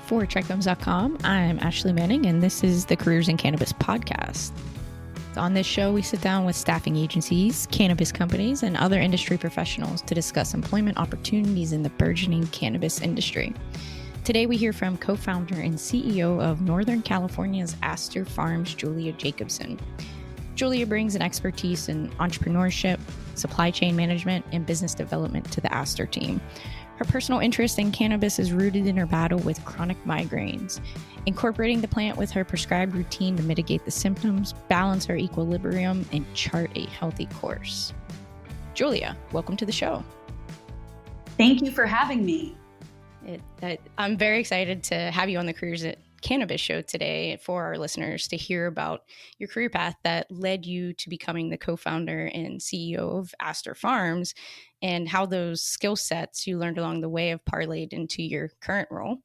For TRICHOMES.com, I'm Ashley Manning, and this is the Careers in Cannabis podcast. On this show, we sit down with staffing agencies, cannabis companies, and other industry professionals to discuss employment opportunities in the burgeoning cannabis industry. Today, we hear from co-founder and CEO of Northern California's Aster Farms, Julia Jacobson. Julia brings an expertise in entrepreneurship, supply chain management, and business development to the Aster team. Her personal interest in cannabis is rooted in her battle with chronic migraines, incorporating the plant with her prescribed routine to mitigate the symptoms, balance her equilibrium, and chart a healthy course. Julia, welcome to the show. Thank you for having me. I'm very excited to have you on the Careers at Cannabis show today for our listeners to hear about your career path that led you to becoming the co-founder and CEO of Aster Farms and how those skill sets you learned along the way have parlayed into your current role.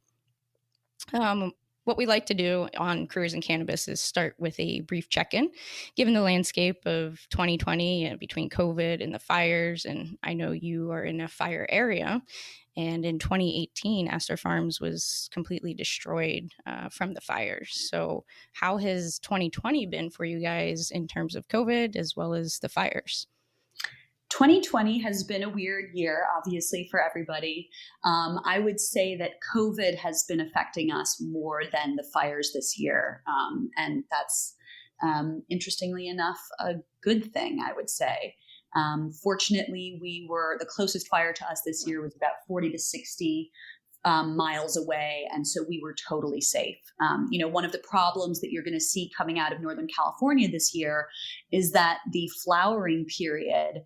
What we like to do on Careers in Cannabis is start with a brief check-in, given the landscape of 2020 between COVID and the fires, and I know you are in a fire area. And in 2018, Aster Farms was completely destroyed from the fires. So how has 2020 been for you guys in terms of COVID as well as the fires? 2020 has been a weird year, obviously, for everybody. I would say that COVID has been affecting us more than the fires this year. And that's, interestingly enough, a good thing, I would say. Fortunately, the closest fire to us this year was about 40 to 60 miles away. And so we were totally safe. One of the problems that you're going to see coming out of Northern California this year is that the flowering period,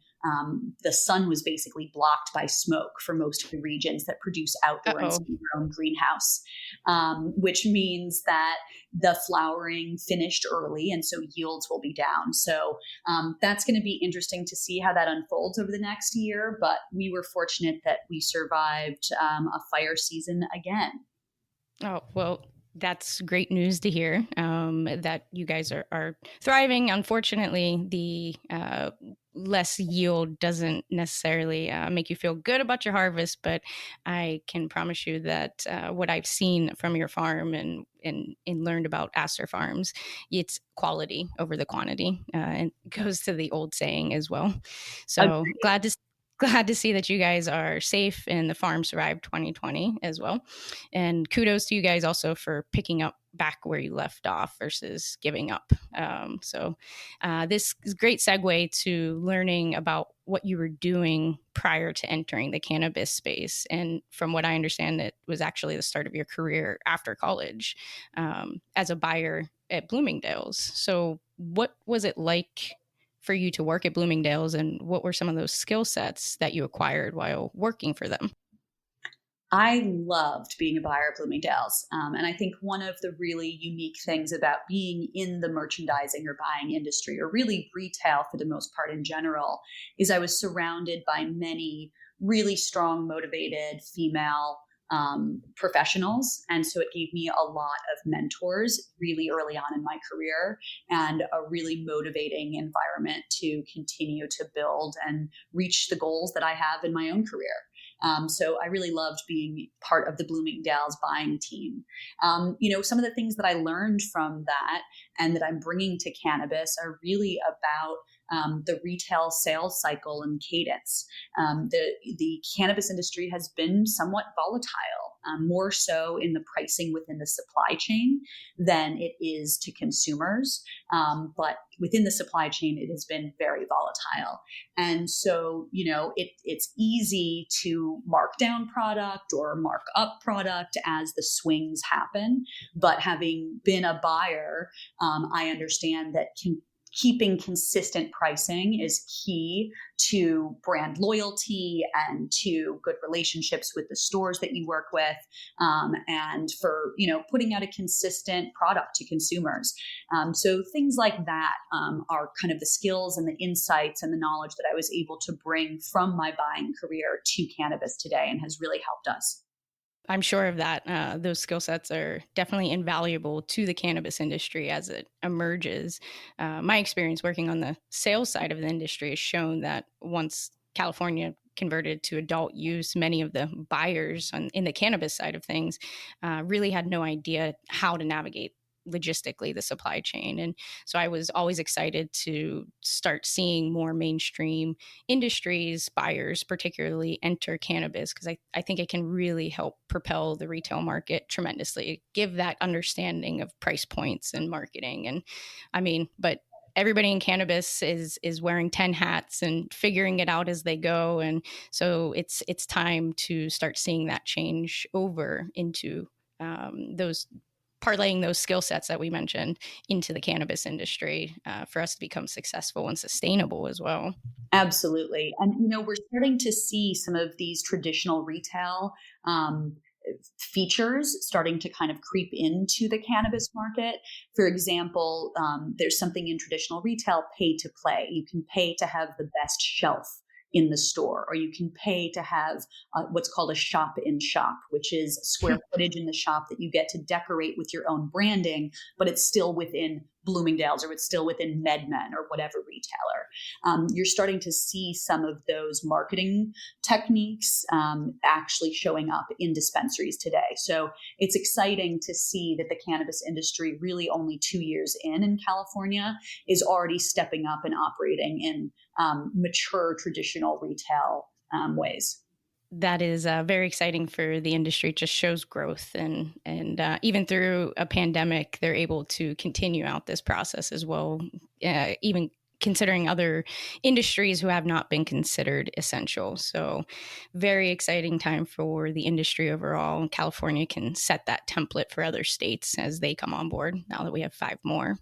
the sun was basically blocked by smoke for most of the regions that produce outdoor and grown greenhouse, which means that the flowering finished early and so yields will be down. So that's going to be interesting to see how that unfolds over the next year. But we were fortunate that we survived a fire season again. Oh, well, that's great news to hear that you guys are thriving. Unfortunately, the less yield doesn't necessarily make you feel good about your harvest, but I can promise you that what I've seen from your farm and learned about Aster Farms, it's quality over the quantity, and it goes to the old saying as well. So glad to see that you guys are safe and the farm survived 2020 as well. And kudos to you guys also for picking up back where you left off versus giving up. This is a great segue to learning about what you were doing prior to entering the cannabis space. And from what I understand, it was actually the start of your career after college as a buyer at Bloomingdale's. So what was it like for you to work at Bloomingdale's, and what were some of those skill sets that you acquired while working for them? I loved being a buyer at Bloomingdale's. And I think one of the really unique things about being in the merchandising or buying industry, or really retail for the most part in general, is I was surrounded by many really strong, motivated female professionals. And so it gave me a lot of mentors really early on in my career and a really motivating environment to continue to build and reach the goals that I have in my own career. So I really loved being part of the Bloomingdale's buying team. Some of the things that I learned from that and that I'm bringing to cannabis are really about the retail sales cycle and cadence. The cannabis industry has been somewhat volatile, more so in the pricing within the supply chain than it is to consumers. But within the supply chain, it has been very volatile. And so, it's easy to mark down product or mark up product as the swings happen. But having been a buyer, I understand that keeping consistent pricing is key to brand loyalty and to good relationships with the stores that you work with, and for putting out a consistent product to consumers. So things like that are kind of the skills and the insights and the knowledge that I was able to bring from my buying career to cannabis today, and has really helped us. I'm sure of that. Those skill sets are definitely invaluable to the cannabis industry as it emerges. My experience working on the sales side of the industry has shown that once California converted to adult use, many of the buyers in the cannabis side of things really had no idea how to navigate logistically the supply chain. And so I was always excited to start seeing more mainstream industries, buyers particularly, enter cannabis, because I think it can really help propel the retail market tremendously, give that understanding of price points and marketing. And I mean, but everybody in cannabis is wearing 10 hats and figuring it out as they go. And so it's time to start seeing that change over into those parlaying those skill sets that we mentioned into the cannabis industry for us to become successful and sustainable as well. Absolutely. And, we're starting to see some of these traditional retail um, features starting to kind of creep into the cannabis market. For example, there's something in traditional retail, pay to play. You can pay to have the best shelf in the store, or you can pay to have what's called a shop in shop, which is square footage in the shop that you get to decorate with your own branding, but it's still within Bloomingdale's or it's still within MedMen or whatever retailer. You're starting to see some of those marketing techniques actually showing up in dispensaries today. So it's exciting to see that the cannabis industry, really only 2 years in California, is already stepping up and operating in mature traditional retail ways. That is very exciting for the industry. It just shows growth, and even through a pandemic, they're able to continue out this process as well, even considering other industries who have not been considered essential. So very exciting time for the industry overall. California can set that template for other states as they come on board now that we have 5 more.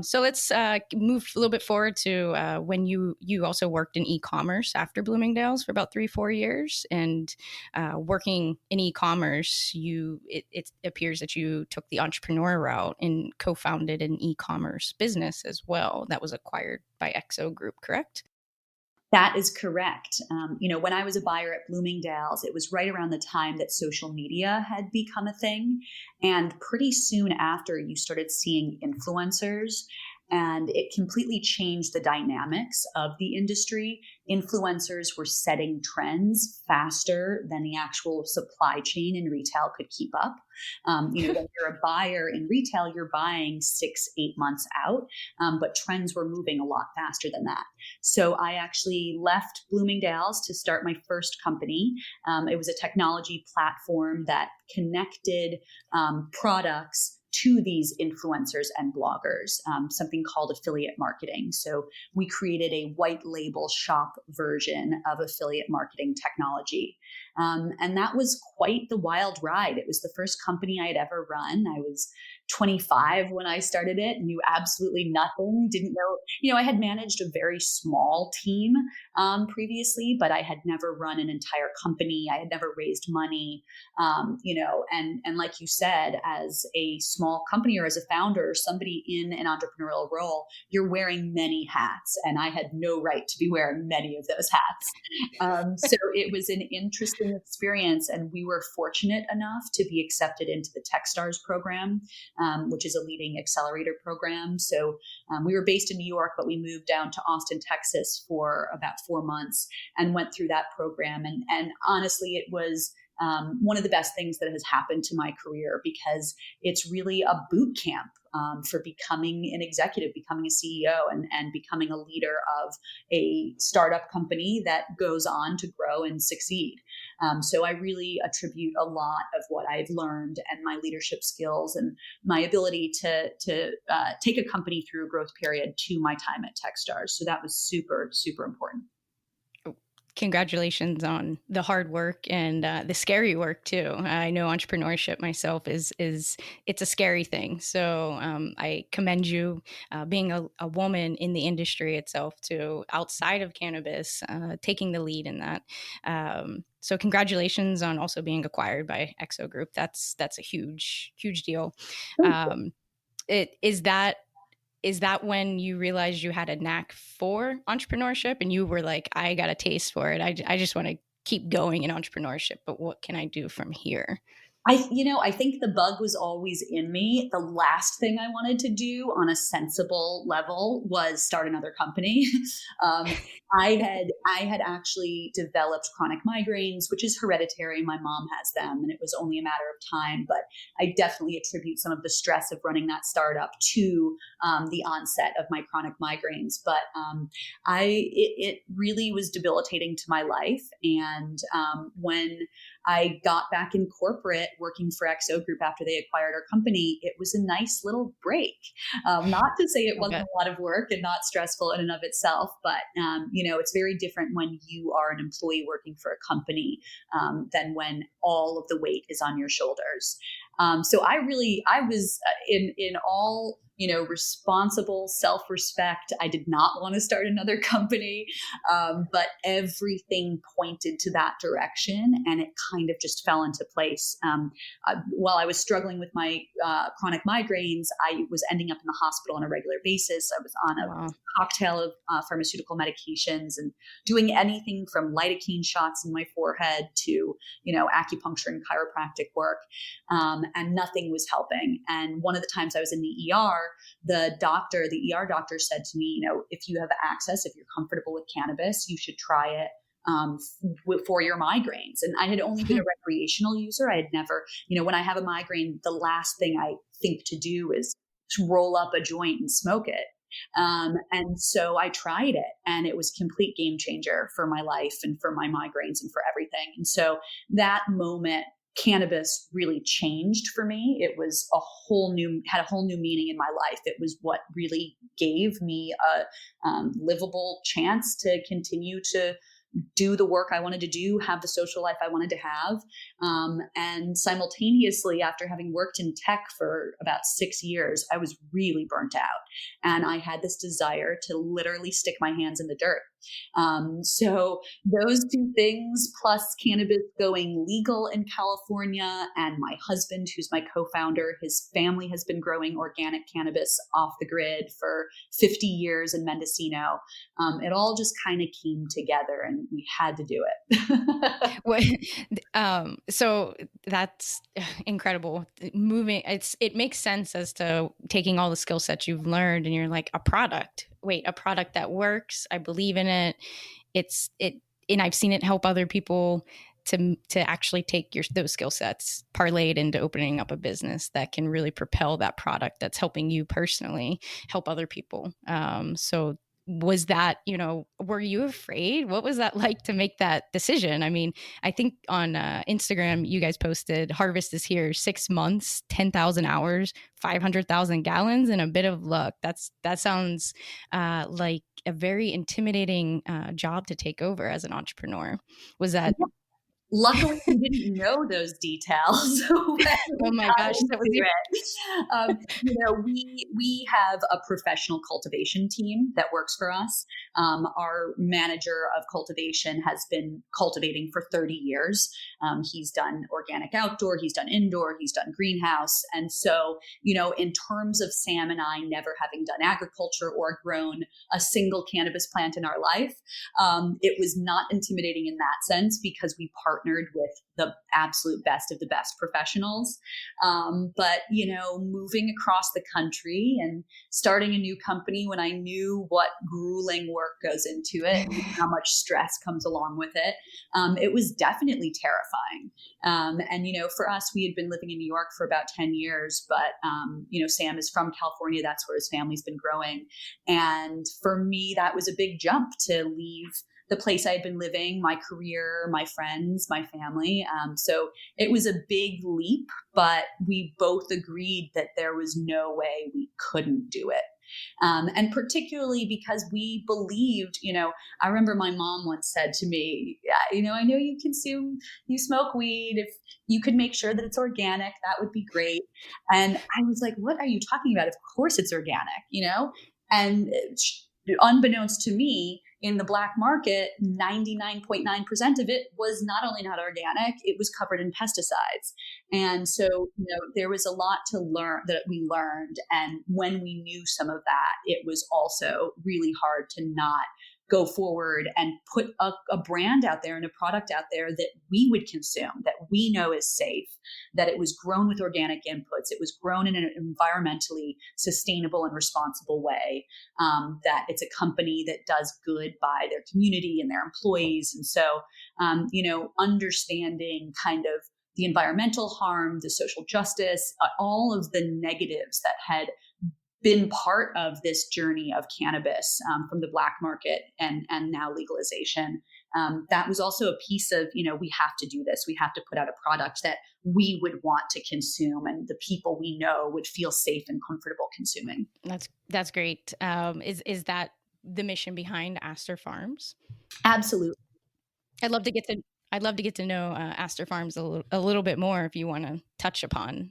So let's move a little bit forward to when you also worked in e-commerce after Bloomingdale's for about 3-4 years, and working in e-commerce, it appears that you took the entrepreneur route and co-founded an e-commerce business as well that was acquired by Exo Group, correct? That is correct. When I was a buyer at Bloomingdale's, it was right around the time that social media had become a thing. And pretty soon after, you started seeing influencers, and it completely changed the dynamics of the industry. Influencers were setting trends faster than the actual supply chain in retail could keep up. When you're a buyer in retail, you're buying 6-8 months out, but trends were moving a lot faster than that. So I actually left Bloomingdale's to start my first company. It was a technology platform that connected products to these influencers and bloggers, something called affiliate marketing. So we created a white label shop version of affiliate marketing technology. And that was quite the wild ride. It was the first company I had ever run. I was 25 when I started it, knew absolutely nothing, didn't know, I had managed a very small team previously, but I had never run an entire company. I had never raised money, and like you said, as a small company or as a founder or somebody in an entrepreneurial role, you're wearing many hats, and I had no right to be wearing many of those hats. So it was an interesting experience, and we were fortunate enough to be accepted into the Techstars program, which is a leading accelerator program. So we were based in New York, but we moved down to Austin, Texas for about 4 months and went through that program. And honestly, it was one of the best things that has happened to my career, because it's really a boot camp for becoming an executive, becoming a CEO, and becoming a leader of a startup company that goes on to grow and succeed. So I really attribute a lot of what I've learned and my leadership skills and my ability to take a company through a growth period to my time at Techstars. So that was super, super important. Congratulations on the hard work and the scary work too. I know entrepreneurship myself is it's a scary thing. So I commend you being a woman in the industry itself too, outside of cannabis, taking the lead in that. So congratulations on also being acquired by Exo Group. That's a huge deal. It is that when you realized you had a knack for entrepreneurship and you were like, I got a taste for it. I just want to keep going in entrepreneurship, but what can I do from here? I think the bug was always in me. The last thing I wanted to do on a sensible level was start another company. um, I had actually developed chronic migraines, which is hereditary. My mom has them, and it was only a matter of time. But I definitely attribute some of the stress of running that startup to the onset of my chronic migraines. But it really was debilitating to my life, and when I got back in corporate working for XO Group after they acquired our company. It was a nice little break. Not to say it wasn't Okay. a lot of work and not stressful in and of itself, but it's very different when you are an employee working for a company than when all of the weight is on your shoulders. So I was in all responsible self-respect. I did not want to start another company, but everything pointed to that direction, and it kind of just fell into place. While I was struggling with my chronic migraines, I was ending up in the hospital on a regular basis. I was on a Wow. cocktail of pharmaceutical medications and doing anything from lidocaine shots in my forehead to acupuncture and chiropractic work, and nothing was helping. And one of the times I was in the ER doctor said to me, if you have access, if you're comfortable with cannabis, you should try it for your migraines. And I had only been a recreational user. I had never, when I have a migraine, the last thing I think to do is to roll up a joint and smoke it. And so I tried it, and it was a complete game changer for my life and for my migraines and for everything. And so that moment, cannabis really changed for me. It was had a whole new meaning in my life. It was what really gave me a livable chance to continue to do the work I wanted to do, have the social life I wanted to have. And simultaneously, after having worked in tech for about 6 years, I was really burnt out. And I had this desire to literally stick my hands in the dirt. So those two things, plus cannabis going legal in California, and my husband, who's my co-founder, his family has been growing organic cannabis off the grid for 50 years in Mendocino. It all just kind of came together, and we had to do it. What, so that's incredible. Moving, it makes sense as to taking all the skill sets you've learned, and you're like, a product. Wait, a product that works. I believe in it. And I've seen it help other people to actually take those skill sets, parlay it into opening up a business that can really propel that product that's helping you personally help other people. So was that, were you afraid? What was that like to make that decision? I mean, I think on Instagram, you guys posted harvest is here, 6 months, 10,000 hours, 500,000 gallons, and a bit of luck. That sounds like a very intimidating job to take over as an entrepreneur. Was that? Luckily, we didn't know those details when Oh we my got gosh, that was into it. We have a professional cultivation team that works for us. Our manager of cultivation has been cultivating for 30 years. He's done organic outdoor, he's done indoor, he's done greenhouse. And so, in terms of Sam and I never having done agriculture or grown a single cannabis plant in our life, it was not intimidating in that sense because we partnered with the absolute best of the best professionals. But, moving across the country and starting a new company when I knew what grueling work goes into it and how much stress comes along with it, it was definitely terrifying. And, for us, we had been living in New York for about 10 years, but, Sam is from California. That's where his family's been growing. And for me, that was a big jump to leave the place I had been living, my career, my friends, my family. So it was a big leap, but we both agreed that there was no way we couldn't do it. And particularly because we believed, I remember my mom once said to me, yeah, I know you smoke weed. If you could make sure that it's organic, that would be great. And I was like, what are you talking about? Of course it's organic, And unbeknownst to me, in the black market, 99.9% of it was not only not organic, it was covered in pesticides. And so, there was a lot to learn that we learned. And when we knew some of that, it was also really hard to not go forward and put a brand out there and a product out there that we would consume, that we know is safe, that it was grown with organic inputs, it was grown in an environmentally sustainable and responsible way, that it's a company that does good by their community and their employees. And so, understanding kind of the environmental harm, the social justice, all of the negatives that had been part of this journey of cannabis, from the black market and now legalization. That was also a piece of, we have to do this. We have to put out a product that we would want to consume and the people we know would feel safe and comfortable consuming. That's great. Is that the mission behind Aster Farms? Absolutely. I'd love to get to know Aster Farms a little bit more. If you want to touch upon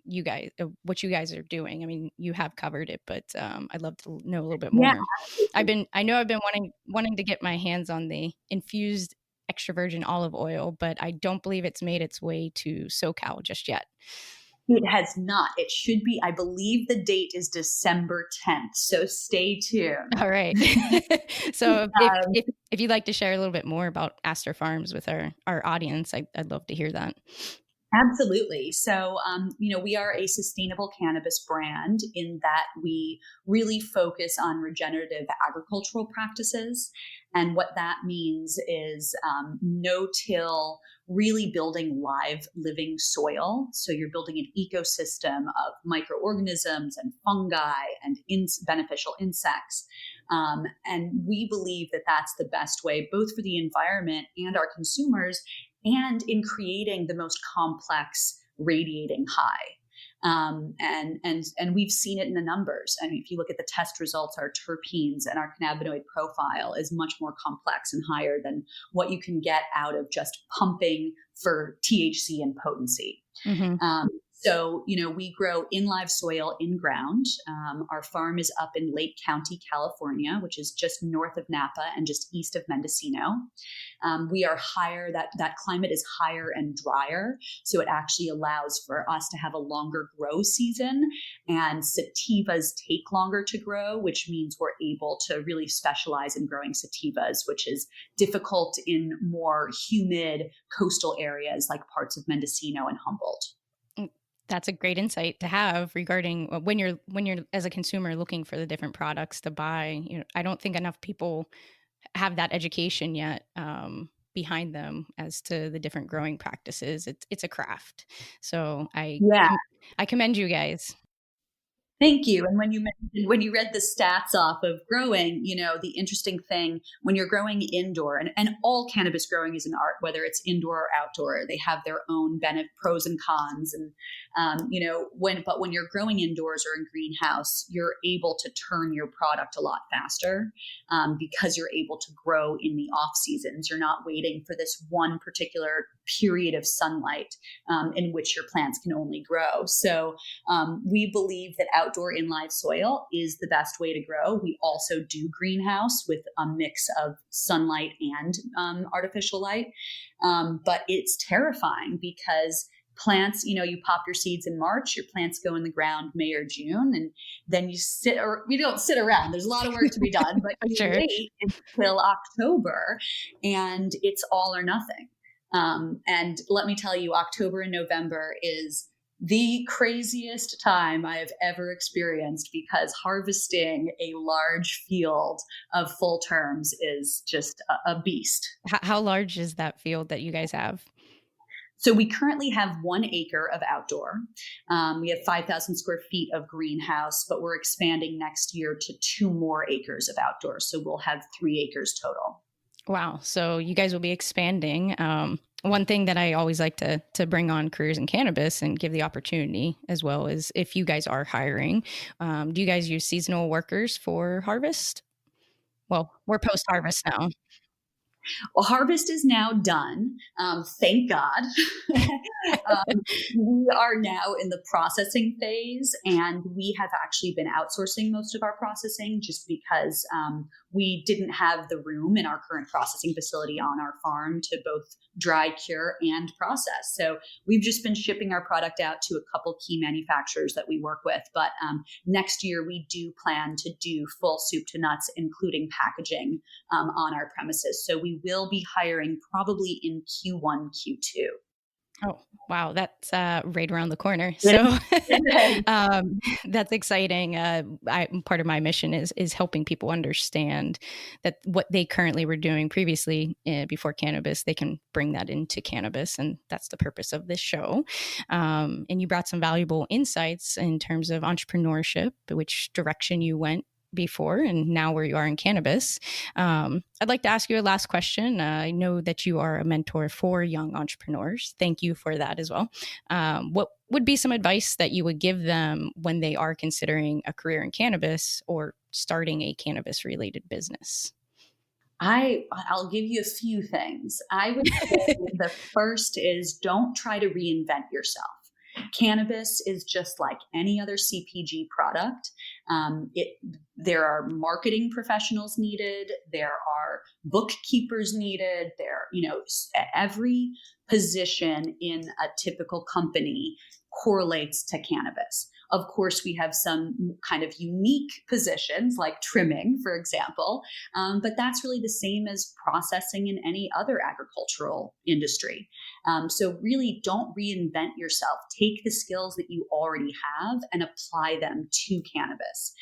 you guys, what you guys are doing. I mean, you have covered it, but I'd love to know a little bit more. Yeah. I know I've been wanting to get my hands on the infused extra virgin olive oil, but I don't believe it's made its way to SoCal just yet. It has not. It should be. I believe the date is December 10th. So stay tuned. All right. So if you'd like to share a little bit more about Aster Farms with our audience, I'd love to hear that. Absolutely. So, we are a sustainable cannabis brand in that we really focus on regenerative agricultural practices. And what that means is no-till, really building live living soil. So you're building an ecosystem of microorganisms and fungi and beneficial insects. And we believe that that's the best way, both for the environment and our consumers, and in creating the most complex radiating high. And we've seen it in the numbers. I mean, if you look at the test results, our terpenes and our cannabinoid profile is much more complex and higher than what you can get out of just pumping for THC and potency. Mm-hmm. So, we grow in live soil in ground. Our farm is up in Lake County, California, which is just north of Napa and just east of Mendocino. We are higher, that climate is higher and drier. So it actually allows for us to have a longer grow season, and sativas take longer to grow, which means we're able to really specialize in growing sativas, which is difficult in more humid coastal areas like parts of Mendocino and Humboldt. That's a great insight to have regarding when you're as a consumer looking for the different products to buy. I don't think enough people have that education yet behind them as to the different growing practices. It's a craft. So I commend you guys. Thank you. And when you read the stats off of growing, the interesting thing when you're growing indoor, and all cannabis growing is an art, whether it's indoor or outdoor, they have their own pros and cons. And, when you're growing indoors or in greenhouse, you're able to turn your product a lot faster because you're able to grow in the off seasons. You're not waiting for this one particular period of sunlight in which your plants can only grow. So we believe that outdoor in live soil is the best way to grow. We also do greenhouse with a mix of sunlight and artificial light. But it's terrifying because plants, you pop your seeds in March, your plants go in the ground May or June, and then we don't sit around. There's a lot of work to be done, but you wait until October and it's all or nothing. And let me tell you, October and November is the craziest time I have ever experienced because harvesting a large field of full terms is just a beast. How large is that field that you guys have? So we currently have 1 acre of outdoor. We have 5,000 square feet of greenhouse, but we're expanding next year to 2 more acres of outdoor. So we'll have 3 acres total. Wow. So you guys will be expanding. One thing that I always like to bring on Careers in Cannabis and give the opportunity as well is if you guys are hiring, do you guys use seasonal workers for harvest? Well, we're post-harvest now. Well, harvest is now done. Thank God. We are now in the processing phase, and we have actually been outsourcing most of our processing just because we didn't have the room in our current processing facility on our farm to both dry, cure, and process. So we've just been shipping our product out to a couple key manufacturers that we work with. But next year, we do plan to do full soup to nuts, including packaging on our premises. So we will be hiring probably in Q1, Q2. Oh, wow. That's right around the corner. So that's exciting. Part of my mission is helping people understand that what they currently were doing previously before cannabis, they can bring that into cannabis. And that's the purpose of this show. And you brought some valuable insights in terms of entrepreneurship, which direction you went before and now where you are in cannabis. I'd like to ask you a last question. I know that you are a mentor for young entrepreneurs. Thank you for that as well. What would be some advice that you would give them when they are considering a career in cannabis or starting a cannabis related business? I'll give you a few things. I would say the first is don't try to reinvent yourself. Cannabis is just like any other CPG product. There are marketing professionals needed. There are bookkeepers needed. Every position in a typical company correlates to cannabis. Of course, we have some kind of unique positions like trimming, for example, but that's really the same as processing in any other agricultural industry. So really don't reinvent yourself. Take the skills that you already have and apply them to cannabis.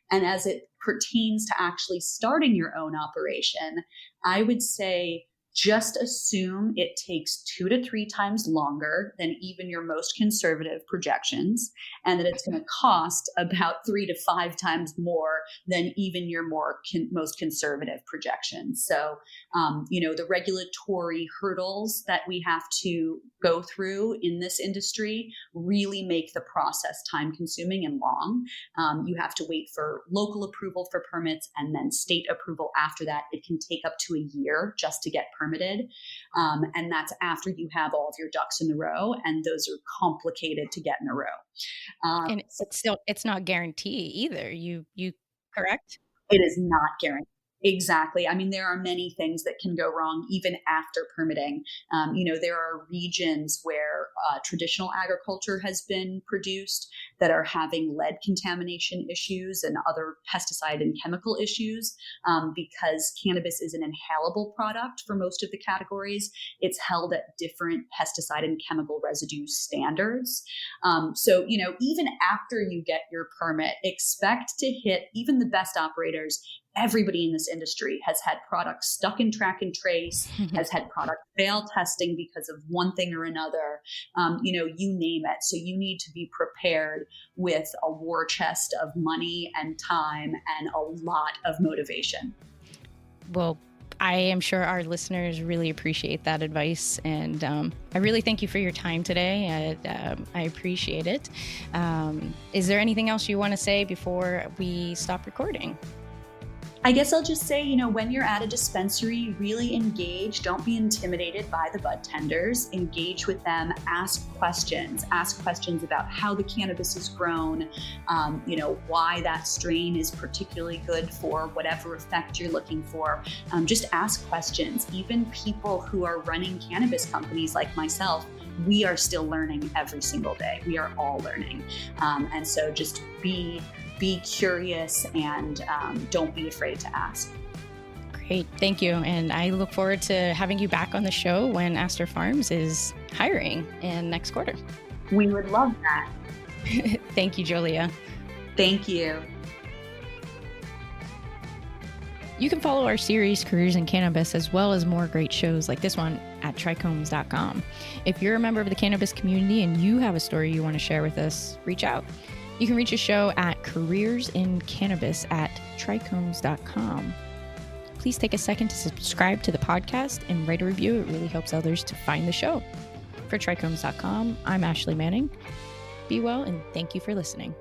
And as it pertains to actually starting your own operation, I would say just assume it takes 2 to 3 times longer than even your most conservative projections, and that it's going to cost about 3 to 5 times more than even your most conservative projections. So, the regulatory hurdles that we have to go through in this industry really make the process time consuming and long. You have to wait for local approval for permits and then state approval after that. It can take up to a year just to get permitted. And that's after you have all of your ducks in a row, and those are complicated to get in a row. And it's not guaranteed either. You correct? It is not guaranteed. Exactly. I mean, there are many things that can go wrong even after permitting. There are regions where traditional agriculture has been produced that are having lead contamination issues and other pesticide and chemical issues because cannabis is an inhalable product for most of the categories. It's held at different pesticide and chemical residue standards. So, even after you get your permit, expect to hit even the best operators. Everybody in this industry has had products stuck in track and trace, has had product fail testing because of one thing or another, you name it. So you need to be prepared with a war chest of money and time and a lot of motivation. Well, I am sure our listeners really appreciate that advice. And I really thank you for your time today. I appreciate it. Is there anything else you want to say before we stop recording? I guess I'll just say, when you're at a dispensary, really engage. Don't be intimidated by the bud tenders. Engage with them. Ask questions. Ask questions about how the cannabis is grown, why that strain is particularly good for whatever effect you're looking for. Just ask questions. Even people who are running cannabis companies like myself, we are still learning every single day. We are all learning. And so just be curious and don't be afraid to ask. Great. Thank you. And I look forward to having you back on the show when Aster Farms is hiring in next quarter. We would love that. Thank you, Julia. Thank you. You can follow our series, Careers in Cannabis, as well as more great shows like this one at TRICHOMES.com. If you're a member of the cannabis community and you have a story you want to share with us, reach out. You can reach a show at careersincannabis at TRICHOMES.com. Please take a second to subscribe to the podcast and write a review. It really helps others to find the show. For TRICHOMES.com, I'm Ashley Manning. Be well, and thank you for listening.